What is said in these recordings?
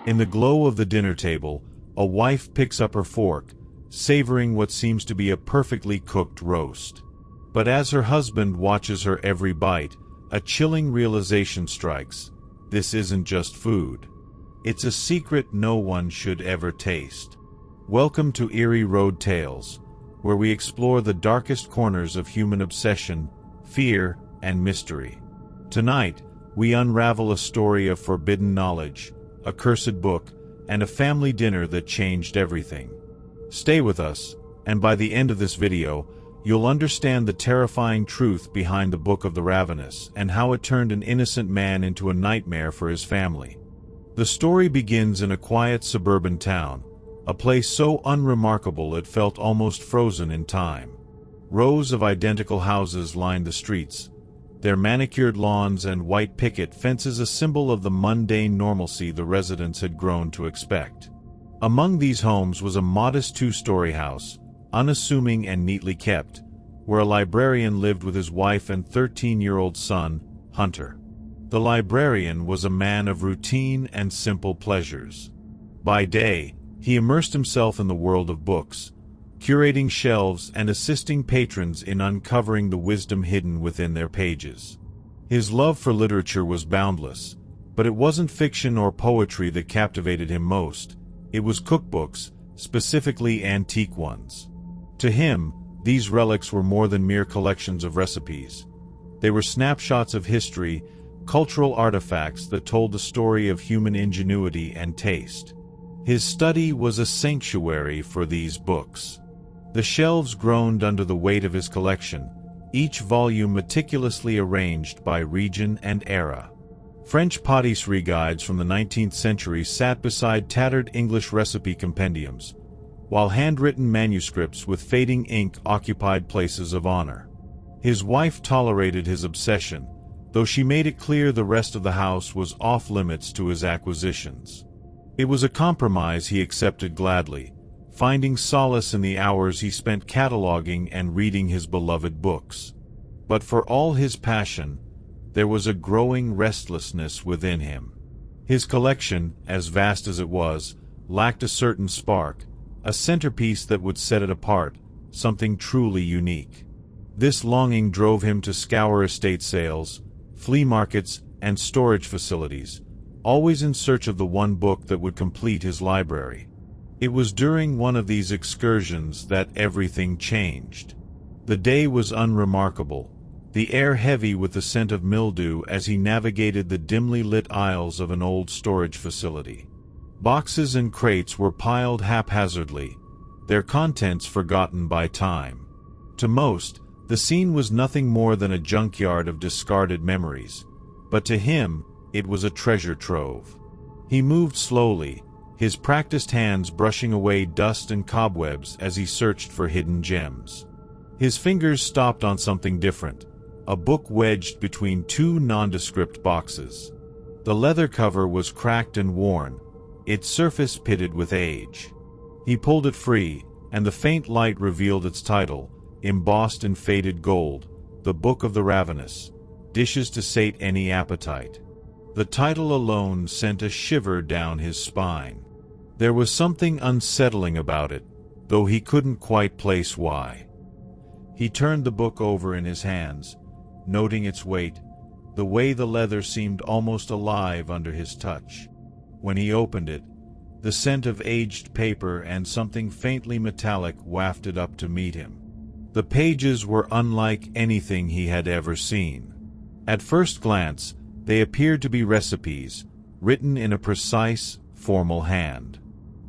In the glow of the dinner table, a wife picks up her fork, savoring what seems to be a perfectly cooked roast. But as her husband watches her every bite, a chilling realization strikes. This isn't just food. It's a secret no one should ever taste. Welcome to Eerie Road Tales, where we explore the darkest corners of human obsession, fear, and mystery. Tonight, we unravel a story of forbidden knowledge, a cursed book, and a family dinner that changed everything. Stay with us, and by the end of this video, you'll understand the terrifying truth behind the Book of the Ravenous and how it turned an innocent man into a nightmare for his family. The story begins in a quiet suburban town, a place so unremarkable it felt almost frozen in time. Rows of identical houses lined the streets, their manicured lawns and white picket fences a symbol of the mundane normalcy the residents had grown to expect. Among these homes was a modest two-story house, unassuming and neatly kept, where a librarian lived with his wife and 13-year-old son, Hunter. The librarian was a man of routine and simple pleasures. By day, he immersed himself in the world of books, curating shelves and assisting patrons in uncovering the wisdom hidden within their pages. His love for literature was boundless, but it wasn't fiction or poetry that captivated him most. It was cookbooks, specifically antique ones. To him, these relics were more than mere collections of recipes. They were snapshots of history, cultural artifacts that told the story of human ingenuity and taste. His study was a sanctuary for these books. The shelves groaned under the weight of his collection, each volume meticulously arranged by region and era. French patisserie guides from the 19th century sat beside tattered English recipe compendiums, while handwritten manuscripts with fading ink occupied places of honor. His wife tolerated his obsession, though she made it clear the rest of the house was off-limits to his acquisitions. It was a compromise he accepted gladly, finding solace in the hours he spent cataloging and reading his beloved books. But for all his passion, there was a growing restlessness within him. His collection, as vast as it was, lacked a certain spark, a centerpiece that would set it apart, something truly unique. This longing drove him to scour estate sales, flea markets, and storage facilities, always in search of the one book that would complete his library. It was during one of these excursions that everything changed. The day was unremarkable, the air heavy with the scent of mildew as he navigated the dimly lit aisles of an old storage facility. Boxes and crates were piled haphazardly, their contents forgotten by time. To most, the scene was nothing more than a junkyard of discarded memories, but to him, it was a treasure trove. He moved slowly, his practiced hands brushing away dust and cobwebs as he searched for hidden gems. His fingers stopped on something different, a book wedged between two nondescript boxes. The leather cover was cracked and worn, its surface pitted with age. He pulled it free, and the faint light revealed its title, embossed in faded gold, The Book of the Ravenous, Dishes to Sate Any Appetite. The title alone sent a shiver down his spine. There was something unsettling about it, though he couldn't quite place why. He turned the book over in his hands, noting its weight, the way the leather seemed almost alive under his touch. When he opened it, the scent of aged paper and something faintly metallic wafted up to meet him. The pages were unlike anything he had ever seen. At first glance, they appeared to be recipes, written in a precise, formal hand.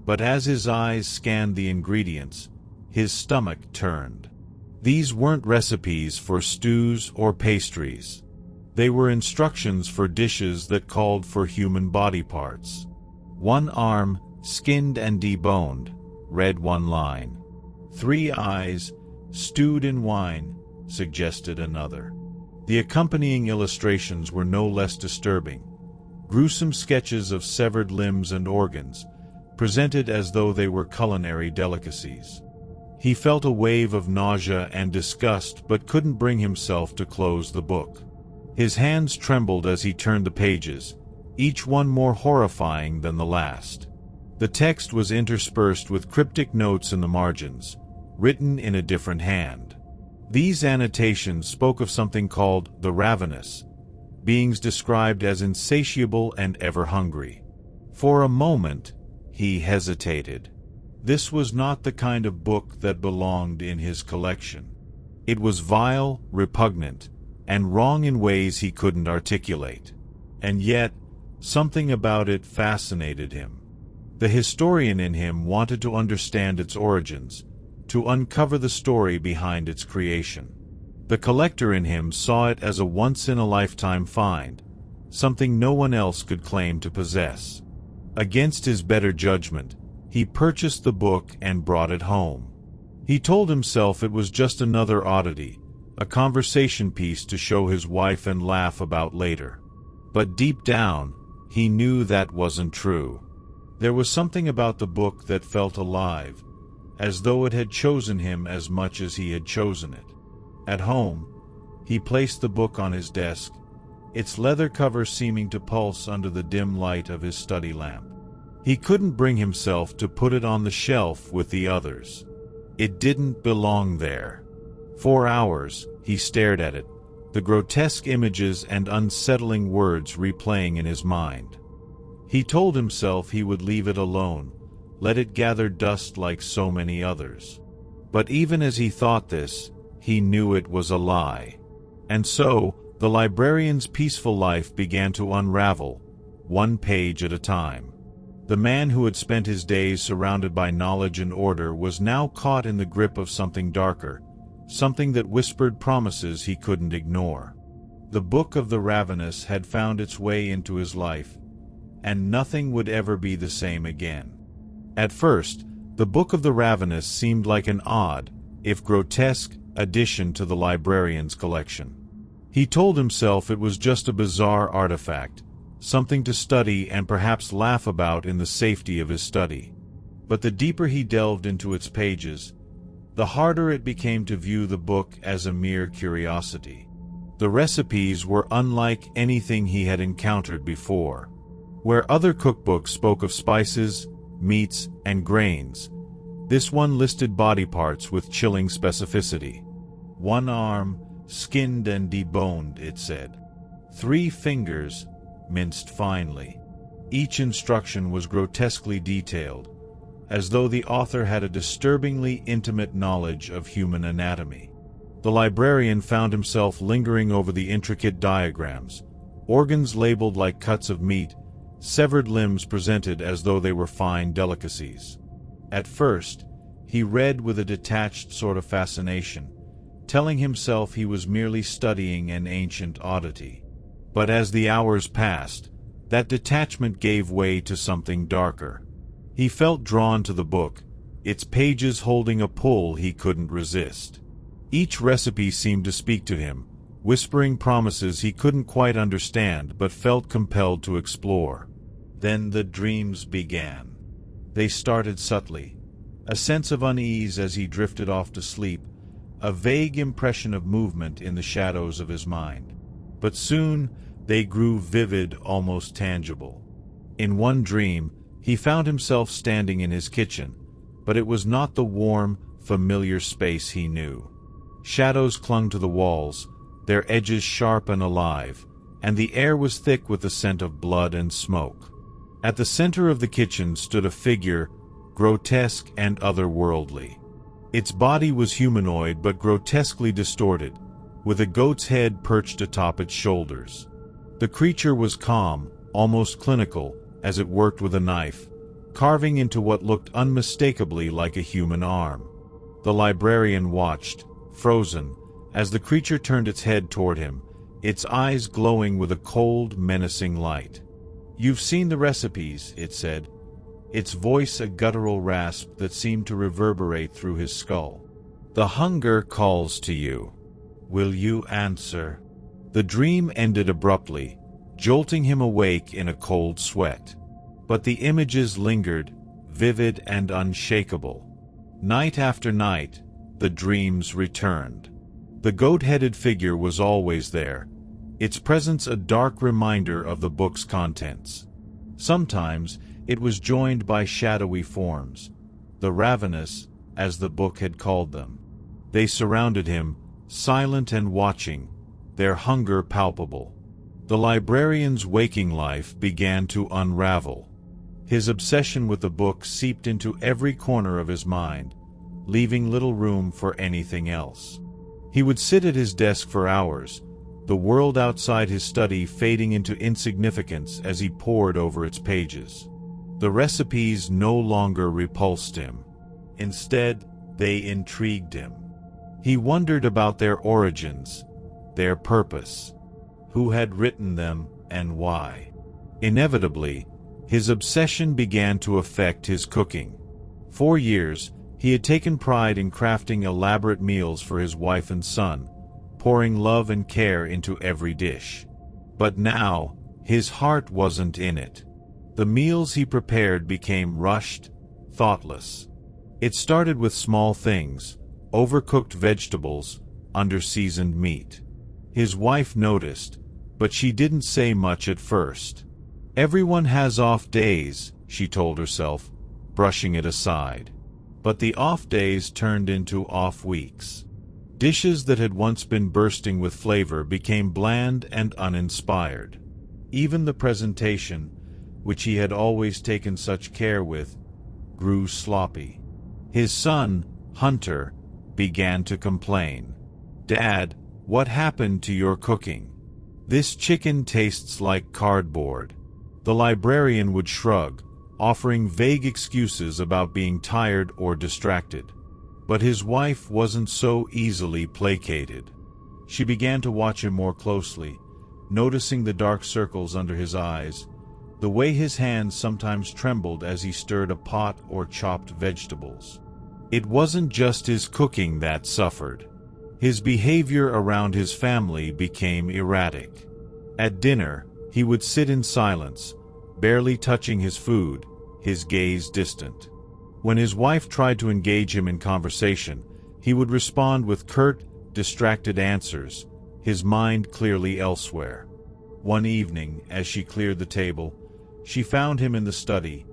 But as his eyes scanned the ingredients, his stomach turned. These weren't recipes for stews or pastries. They were instructions for dishes that called for human body parts. One arm, skinned and deboned, read one line. 3 eyes, stewed in wine, suggested another. The accompanying illustrations were no less disturbing. Gruesome sketches of severed limbs and organs, presented as though they were culinary delicacies. He felt a wave of nausea and disgust but couldn't bring himself to close the book. His hands trembled as he turned the pages, each one more horrifying than the last. The text was interspersed with cryptic notes in the margins, written in a different hand. These annotations spoke of something called the Ravenous, beings described as insatiable and ever hungry. For a moment, he hesitated. This was not the kind of book that belonged in his collection. It was vile, repugnant, and wrong in ways he couldn't articulate. And yet, something about it fascinated him. The historian in him wanted to understand its origins, to uncover the story behind its creation. The collector in him saw it as a once-in-a-lifetime find, something no one else could claim to possess. Against his better judgment, he purchased the book and brought it home. He told himself it was just another oddity, a conversation piece to show his wife and laugh about later. But deep down, he knew that wasn't true. There was something about the book that felt alive, as though it had chosen him as much as he had chosen it. At home, he placed the book on his desk, its leather cover seeming to pulse under the dim light of his study lamp. He couldn't bring himself to put it on the shelf with the others. It didn't belong there. For hours, he stared at it, the grotesque images and unsettling words replaying in his mind. He told himself he would leave it alone, let it gather dust like so many others. But even as he thought this, he knew it was a lie. And so, the librarian's peaceful life began to unravel, one page at a time. The man who had spent his days surrounded by knowledge and order was now caught in the grip of something darker, something that whispered promises he couldn't ignore. The Book of the Ravenous had found its way into his life, and nothing would ever be the same again. At first, the Book of the Ravenous seemed like an odd, if grotesque, addition to the librarian's collection. He told himself it was just a bizarre artifact, something to study and perhaps laugh about in the safety of his study. But the deeper he delved into its pages, the harder it became to view the book as a mere curiosity. The recipes were unlike anything he had encountered before. Where other cookbooks spoke of spices, meats, and grains, this one listed body parts with chilling specificity. 1 arm, skinned and deboned, it said. 3 fingers, minced finely. Each instruction was grotesquely detailed, as though the author had a disturbingly intimate knowledge of human anatomy. The librarian found himself lingering over the intricate diagrams, organs labeled like cuts of meat, severed limbs presented as though they were fine delicacies. At first, he read with a detached sort of fascination, telling himself he was merely studying an ancient oddity. But as the hours passed, that detachment gave way to something darker. He felt drawn to the book, its pages holding a pull he couldn't resist. Each recipe seemed to speak to him, whispering promises he couldn't quite understand but felt compelled to explore. Then the dreams began. They started subtly, a sense of unease as he drifted off to sleep, a vague impression of movement in the shadows of his mind. But soon, they grew vivid, almost tangible. In one dream, he found himself standing in his kitchen, but it was not the warm, familiar space he knew. Shadows clung to the walls, their edges sharp and alive, and the air was thick with the scent of blood and smoke. At the center of the kitchen stood a figure, grotesque and otherworldly. Its body was humanoid but grotesquely distorted, with a goat's head perched atop its shoulders. The creature was calm, almost clinical, as it worked with a knife, carving into what looked unmistakably like a human arm. The librarian watched, frozen, as the creature turned its head toward him, its eyes glowing with a cold, menacing light. "You've seen the recipes," it said, its voice a guttural rasp that seemed to reverberate through his skull. "The hunger calls to you. Will you answer?" The dream ended abruptly, jolting him awake in a cold sweat. But the images lingered, vivid and unshakable. Night after night, the dreams returned. The goat-headed figure was always there, its presence a dark reminder of the book's contents. Sometimes it was joined by shadowy forms, the Ravenous, as the book had called them. They surrounded him, silent and watching, their hunger palpable. The librarian's waking life began to unravel. His obsession with the book seeped into every corner of his mind, leaving little room for anything else. He would sit at his desk for hours, the world outside his study fading into insignificance as he pored over its pages. The recipes no longer repulsed him. Instead, they intrigued him. He wondered about their origins, their purpose, who had written them, and why. Inevitably, his obsession began to affect his cooking. For years, he had taken pride in crafting elaborate meals for his wife and son, pouring love and care into every dish. But now, his heart wasn't in it. The meals he prepared became rushed, thoughtless. It started with small things, overcooked vegetables, under-seasoned meat. His wife noticed, but she didn't say much at first. Everyone has off days, she told herself, brushing it aside. But the off days turned into off weeks. Dishes that had once been bursting with flavor became bland and uninspired. Even the presentation, which he had always taken such care with, grew sloppy. His son, Hunter, began to complain. "Dad, what happened to your cooking? This chicken tastes like cardboard." The librarian would shrug, offering vague excuses about being tired or distracted. But his wife wasn't so easily placated. She began to watch him more closely, noticing the dark circles under his eyes, the way his hands sometimes trembled as he stirred a pot or chopped vegetables. It wasn't just his cooking that suffered. His behavior around his family became erratic. At dinner, he would sit in silence, barely touching his food, his gaze distant. When his wife tried to engage him in conversation, he would respond with curt, distracted answers, his mind clearly elsewhere. One evening, as she cleared the table, she found him in the study,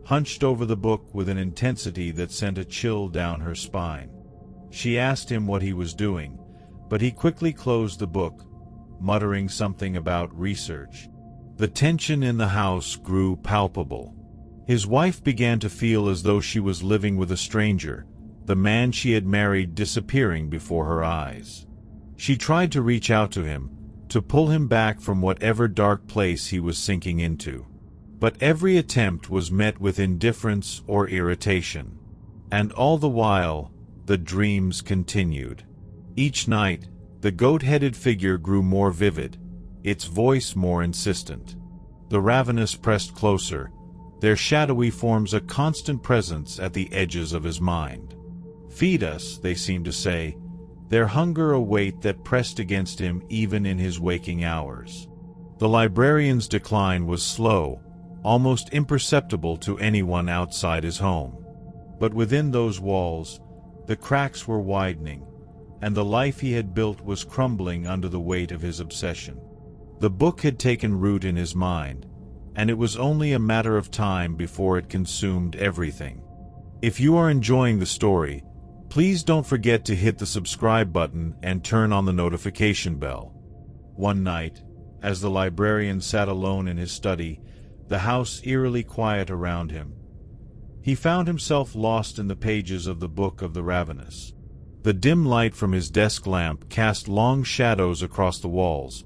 hunched over the book with an intensity that sent a chill down her spine. She asked him what he was doing, but he quickly closed the book, muttering something about research. The tension in the house grew palpable. His wife began to feel as though she was living with a stranger, the man she had married disappearing before her eyes. She tried to reach out to him, to pull him back from whatever dark place he was sinking into. But every attempt was met with indifference or irritation. And all the while, the dreams continued. Each night, the goat-headed figure grew more vivid, its voice more insistent. The Ravenous pressed closer, their shadowy forms a constant presence at the edges of his mind. "Feed us," they seemed to say, their hunger a weight that pressed against him even in his waking hours. The librarian's decline was slow, almost imperceptible to anyone outside his home. But within those walls, the cracks were widening, and the life he had built was crumbling under the weight of his obsession. The book had taken root in his mind, and it was only a matter of time before it consumed everything. If you are enjoying the story, please don't forget to hit the subscribe button and turn on the notification bell. One night, as the librarian sat alone in his study, the house eerily quiet around him, he found himself lost in the pages of the Book of the Ravenous. The dim light from his desk lamp cast long shadows across the walls,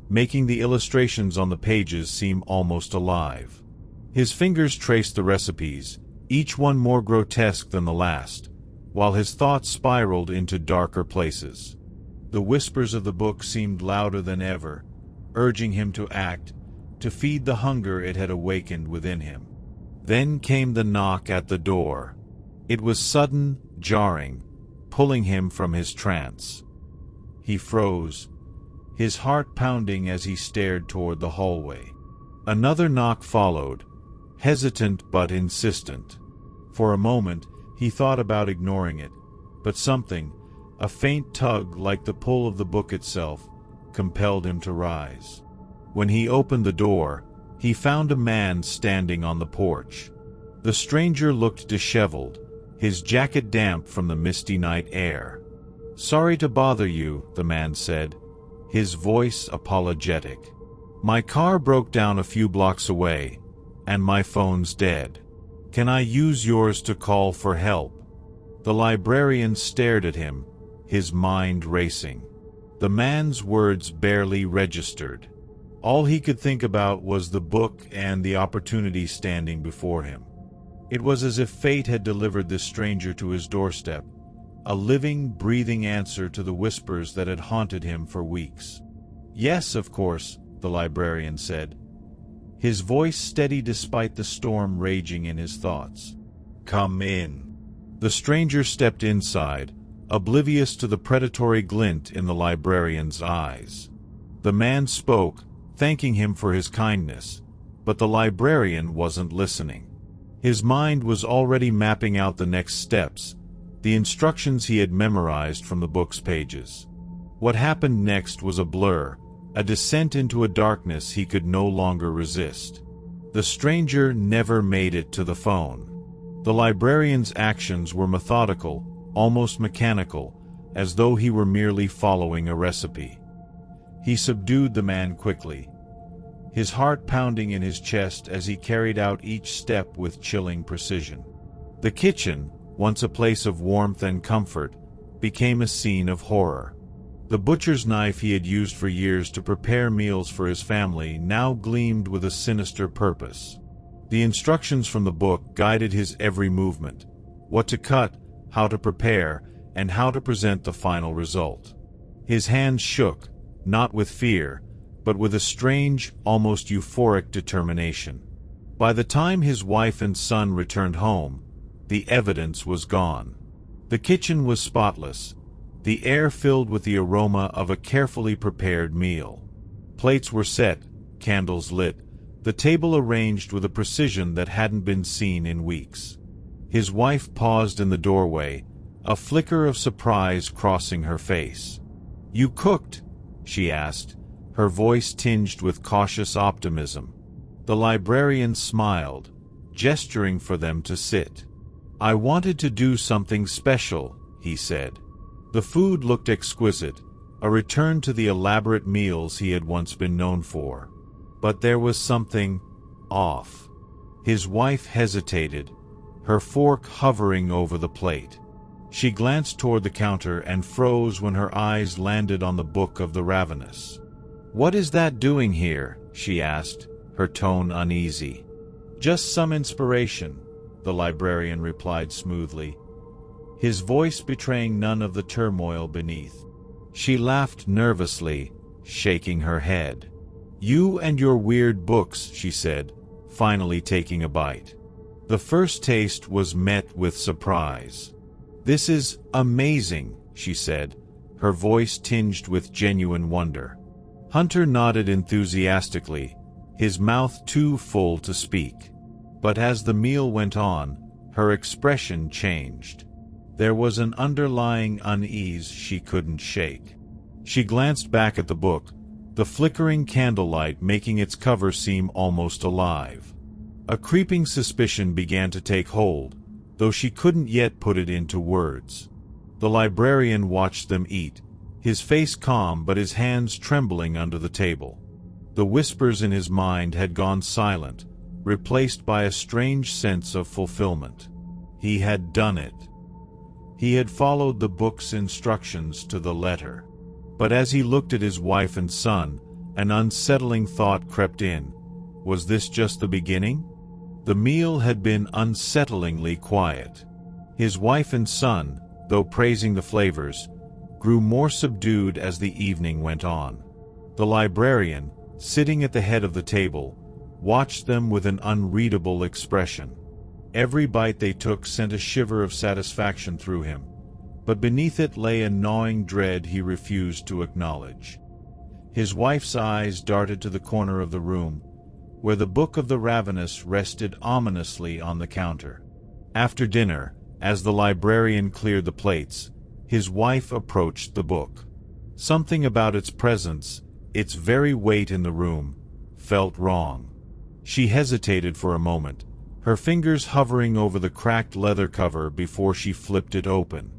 making the illustrations on the pages seem almost alive. His fingers traced the recipes, each one more grotesque than the last, while his thoughts spiraled into darker places. The whispers of the book seemed louder than ever, urging him to act, to feed the hunger it had awakened within him. Then came the knock at the door. It was sudden, jarring, pulling him from his trance. He froze, his heart pounding as he stared toward the hallway. Another knock followed, hesitant but insistent. For a moment, he thought about ignoring it, but something, a faint tug like the pull of the book itself, compelled him to rise. When he opened the door, he found a man standing on the porch. The stranger looked disheveled, his jacket damp from the misty night air. "Sorry to bother you," the man said, his voice apologetic. "My car broke down a few blocks away, and my phone's dead. Can I use yours to call for help?" The librarian stared at him, his mind racing. The man's words barely registered. All he could think about was the book and the opportunity standing before him. It was as if fate had delivered this stranger to his doorstep, a living, breathing answer to the whispers that had haunted him for weeks. "Yes, of course," the librarian said, his voice steady despite the storm raging in his thoughts. "Come in." The stranger stepped inside, oblivious to the predatory glint in the librarian's eyes. The man spoke, thanking him for his kindness, but the librarian wasn't listening. His mind was already mapping out the next steps, the instructions he had memorized from the book's pages. What happened next was a blur, a descent into a darkness he could no longer resist. The stranger never made it to the phone. The librarian's actions were methodical, almost mechanical, as though he were merely following a recipe. He subdued the man quickly, his heart pounding in his chest as he carried out each step with chilling precision. The kitchen, once a place of warmth and comfort, became a scene of horror. The butcher's knife he had used for years to prepare meals for his family now gleamed with a sinister purpose. The instructions from the book guided his every movement: what to cut, how to prepare, and how to present the final result. His hands shook, not with fear, but with a strange, almost euphoric determination. By the time his wife and son returned home, the evidence was gone. The kitchen was spotless, the air filled with the aroma of a carefully prepared meal. Plates were set, candles lit, the table arranged with a precision that hadn't been seen in weeks. His wife paused in the doorway, a flicker of surprise crossing her face. "You cooked?" she asked, her voice tinged with cautious optimism. The librarian smiled, gesturing for them to sit. "I wanted to do something special," he said. The food looked exquisite, a return to the elaborate meals he had once been known for. But there was something off. His wife hesitated, her fork hovering over the plate. She glanced toward the counter and froze when her eyes landed on the Book of the Ravenous. "What is that doing here?" she asked, her tone uneasy. "Just some inspiration," the librarian replied smoothly, his voice betraying none of the turmoil beneath. She laughed nervously, shaking her head. "You and your weird books," she said, finally taking a bite. The first taste was met with surprise. "This is amazing," she said, her voice tinged with genuine wonder. Hunter nodded enthusiastically, his mouth too full to speak. But as the meal went on, her expression changed. There was an underlying unease she couldn't shake. She glanced back at the book, the flickering candlelight making its cover seem almost alive. A creeping suspicion began to take hold, though she couldn't yet put it into words. The librarian watched them eat, his face calm but his hands trembling under the table. The whispers in his mind had gone silent, replaced by a strange sense of fulfillment. He had done it. He had followed the book's instructions to the letter. But as he looked at his wife and son, an unsettling thought crept in. Was this just the beginning? The meal had been unsettlingly quiet. His wife and son, though praising the flavors, grew more subdued as the evening went on. The librarian, sitting at the head of the table, watched them with an unreadable expression. Every bite they took sent a shiver of satisfaction through him, but beneath it lay a gnawing dread he refused to acknowledge. His wife's eyes darted to the corner of the room, where the Book of the Ravenous rested ominously on the counter. After dinner, as the librarian cleared the plates, his wife approached the book. Something about its presence, its very weight in the room, felt wrong. She hesitated for a moment, her fingers hovering over the cracked leather cover before she flipped it open.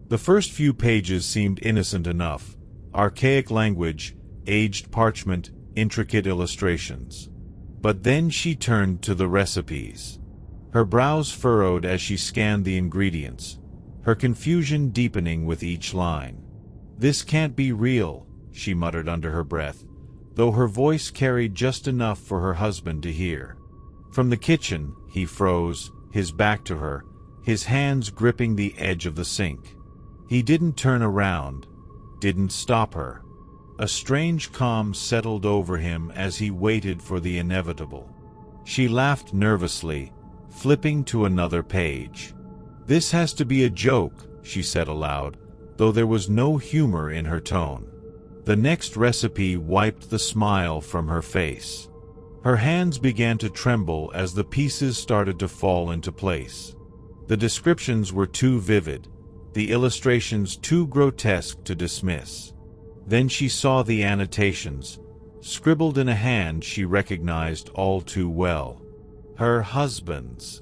The first few pages seemed innocent enough. Archaic language, aged parchment, intricate illustrations. But then she turned to the recipes. Her brows furrowed as she scanned the ingredients, her confusion deepening with each line. "This can't be real," she muttered under her breath, though her voice carried just enough for her husband to hear. From the kitchen, he froze, his back to her, his hands gripping the edge of the sink. He didn't turn around, didn't stop her. A strange calm settled over him as he waited for the inevitable. She laughed nervously, flipping to another page. "This has to be a joke," she said aloud, though there was no humor in her tone. The next recipe wiped the smile from her face. Her hands began to tremble as the pieces started to fall into place. The descriptions were too vivid, the illustrations too grotesque to dismiss. Then she saw the annotations, scribbled in a hand she recognized all too well. Her husband's.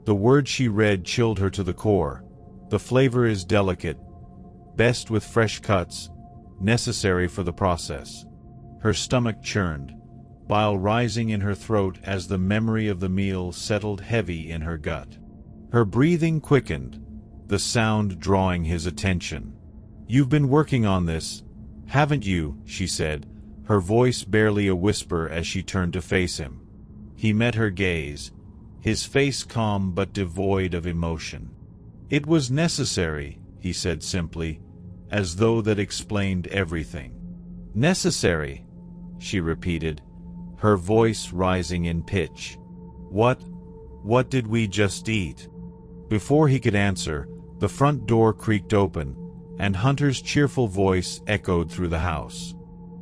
The word she read chilled her to the core. "The flavor is delicate, best with fresh cuts, necessary for the process." Her stomach churned, bile rising in her throat as the memory of the meal settled heavy in her gut. Her breathing quickened, the sound drawing his attention. "You've been working on this, haven't you?" she said, her voice barely a whisper as she turned to face him. He met her gaze, his face calm but devoid of emotion. "It was necessary," he said simply, as though that explained everything. "Necessary," she repeated, her voice rising in pitch. What did we just eat?" Before he could answer, the front door creaked open, and Hunter's cheerful voice echoed through the house.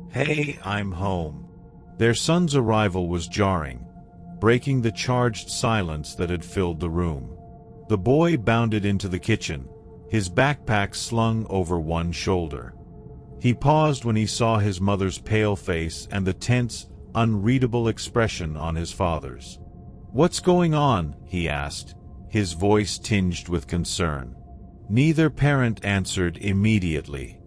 "Hey, I'm home." Their son's arrival was jarring, breaking the charged silence that had filled the room. The boy bounded into the kitchen, his backpack slung over one shoulder. He paused when he saw his mother's pale face and the tense, unreadable expression on his father's. "What's going on?" he asked, his voice tinged with concern. Neither parent answered immediately.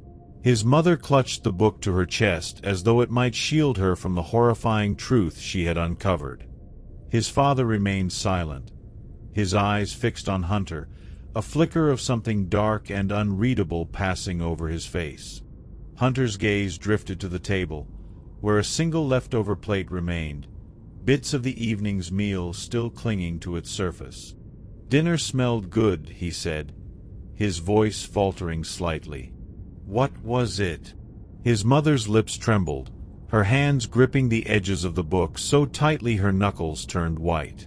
His mother clutched the book to her chest as though it might shield her from the horrifying truth she had uncovered. His father remained silent, his eyes fixed on Hunter, a flicker of something dark and unreadable passing over his face. Hunter's gaze drifted to the table, where a single leftover plate remained, bits of the evening's meal still clinging to its surface. "Dinner smelled good," he said, his voice faltering slightly. "What was it?" His mother's lips trembled, her hands gripping the edges of the book so tightly her knuckles turned white.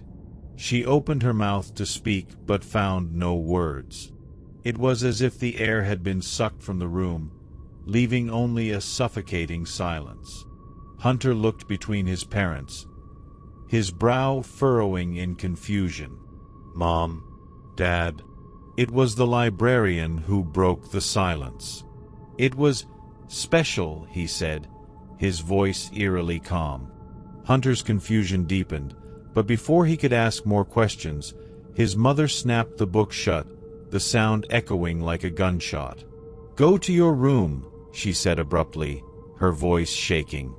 She opened her mouth to speak but found no words. It was as if the air had been sucked from the room, leaving only a suffocating silence. Hunter looked between his parents, his brow furrowing in confusion. "Mom, Dad." It was the librarian who broke the silence. "It was special," he said, his voice eerily calm. Hunter's confusion deepened, but before he could ask more questions, his mother snapped the book shut, the sound echoing like a gunshot. "Go to your room," she said abruptly, her voice shaking.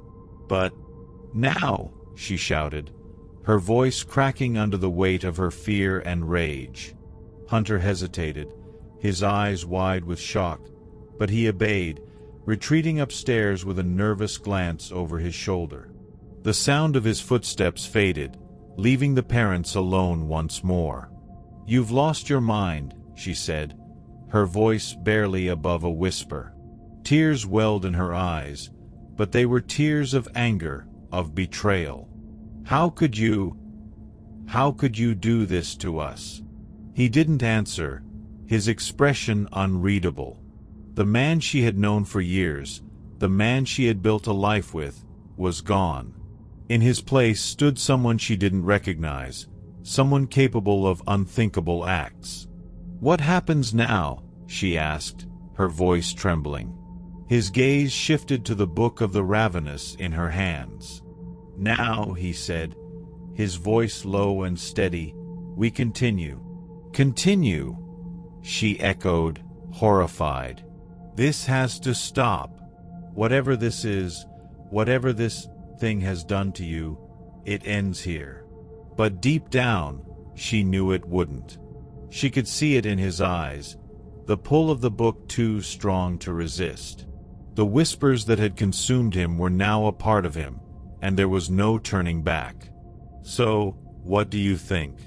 "But now," she shouted, her voice cracking under the weight of her fear and rage. Hunter hesitated, his eyes wide with shock, but he obeyed, retreating upstairs with a nervous glance over his shoulder. The sound of his footsteps faded, leaving the parents alone once more. "You've lost your mind," she said, her voice barely above a whisper. Tears welled in her eyes, but they were tears of anger, of betrayal. How could you do this to us?" He didn't answer, his expression unreadable. The man she had known for years, the man she had built a life with, was gone. In his place stood someone she didn't recognize, someone capable of unthinkable acts. "What happens now?" she asked, her voice trembling. His gaze shifted to the Book of the Ravenous in her hands. "Now," he said, his voice low and steady, "we continue." "Continue?" she echoed, horrified. "This has to stop. Whatever this is, whatever this thing has done to you, it ends here." But deep down, she knew it wouldn't. She could see it in his eyes, the pull of the book too strong to resist. The whispers that had consumed him were now a part of him, and there was no turning back. So, what do you think?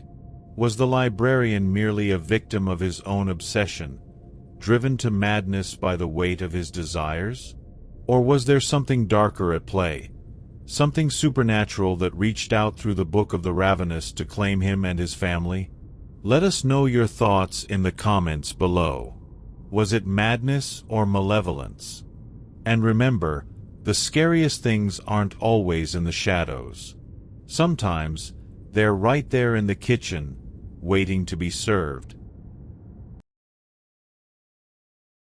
Was the librarian merely a victim of his own obsession, driven to madness by the weight of his desires? Or was there something darker at play, something supernatural that reached out through the Book of the Ravenous to claim him and his family? Let us know your thoughts in the comments below. Was it madness or malevolence? And remember, the scariest things aren't always in the shadows. Sometimes, they're right there in the kitchen, waiting to be served.